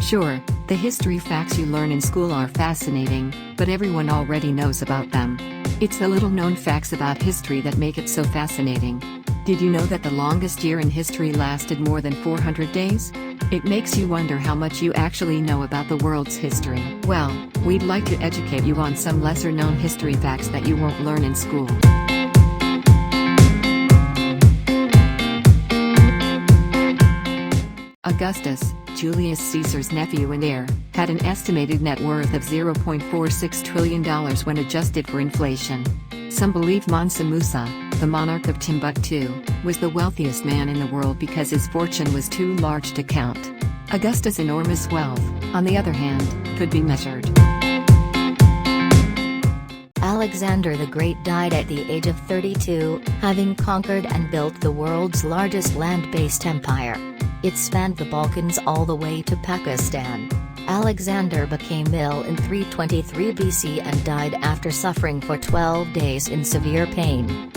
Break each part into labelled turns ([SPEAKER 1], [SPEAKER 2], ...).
[SPEAKER 1] Sure, the history facts you learn in school are fascinating, but everyone already knows about them. It's the little-known facts about history that make it so fascinating. Did you know that the longest year in history lasted more than 400 days? It makes you wonder how much you actually know about the world's history. Well, we'd like to educate you on some lesser-known history facts that you won't learn in school. Augustus, Julius Caesar's nephew and heir, had an estimated net worth of $0.46 trillion when adjusted for inflation. Some believe Mansa Musa, the monarch of Timbuktu, was the wealthiest man in the world because his fortune was too large to count. Augustus' enormous wealth, on the other hand, could be measured.
[SPEAKER 2] Alexander the Great died at the age of 32, having conquered and built the world's largest land-based empire. It spanned the Balkans all the way to Pakistan. Alexander became ill in 323 BC and died after suffering for 12 days in severe pain.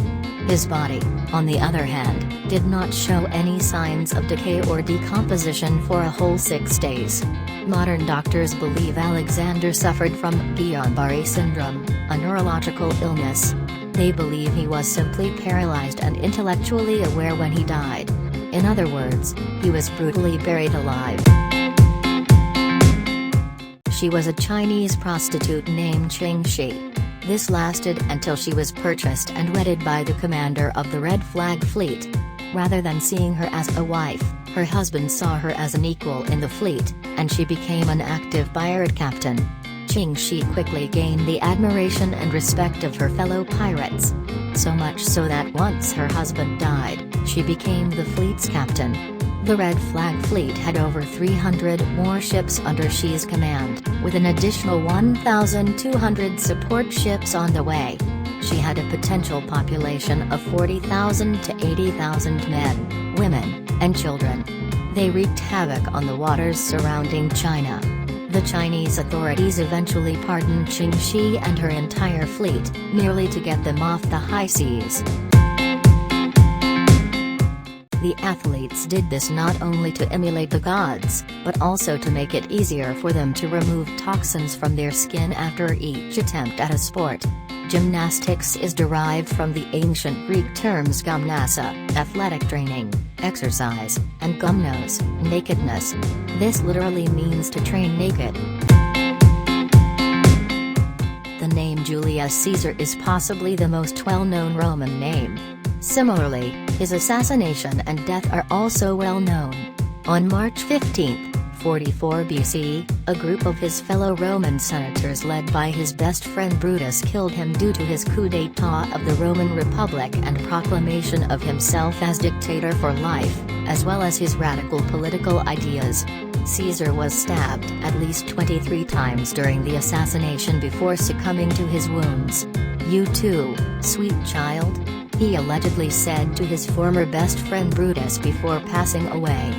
[SPEAKER 2] His body, on the other hand, did not show any signs of decay or decomposition for a whole 6 days. Modern doctors believe Alexander suffered from Guillain-Barré syndrome, a neurological illness. They believe he was simply paralyzed and intellectually aware when he died. In other words, he was brutally buried alive. She was a Chinese prostitute named Ching Shi. This lasted until she was purchased and wedded by the commander of the Red Flag Fleet. Rather than seeing her as a wife, her husband saw her as an equal in the fleet, and she became an active pirate captain. Ching Shi quickly gained the admiration and respect of her fellow pirates. So much so that once her husband died, she became the fleet's captain. The Red Flag Fleet had over 300 more ships under Shi's command, with an additional 1,200 support ships on the way. She had a potential population of 40,000 to 80,000 men, women, and children. They wreaked havoc on the waters surrounding China. The Chinese authorities eventually pardoned Ching Shi and her entire fleet, merely to get them off the high seas. The athletes did this not only to emulate the gods, but also to make it easier for them to remove toxins from their skin after each attempt at a sport. Gymnastics is derived from the ancient Greek terms gymnasia, athletic training, exercise, and gymnos, nakedness. This literally means to train naked. The name Julius Caesar is possibly the most well-known Roman name. Similarly, his assassination and death are also well known. On March 15, 44 BC, a group of his fellow Roman senators led by his best friend Brutus killed him due to his coup d'état of the Roman Republic and proclamation of himself as dictator for life, as well as his radical political ideas. Caesar was stabbed at least 23 times during the assassination before succumbing to his wounds. "You too, sweet child," he allegedly said to his former best friend Brutus before passing away.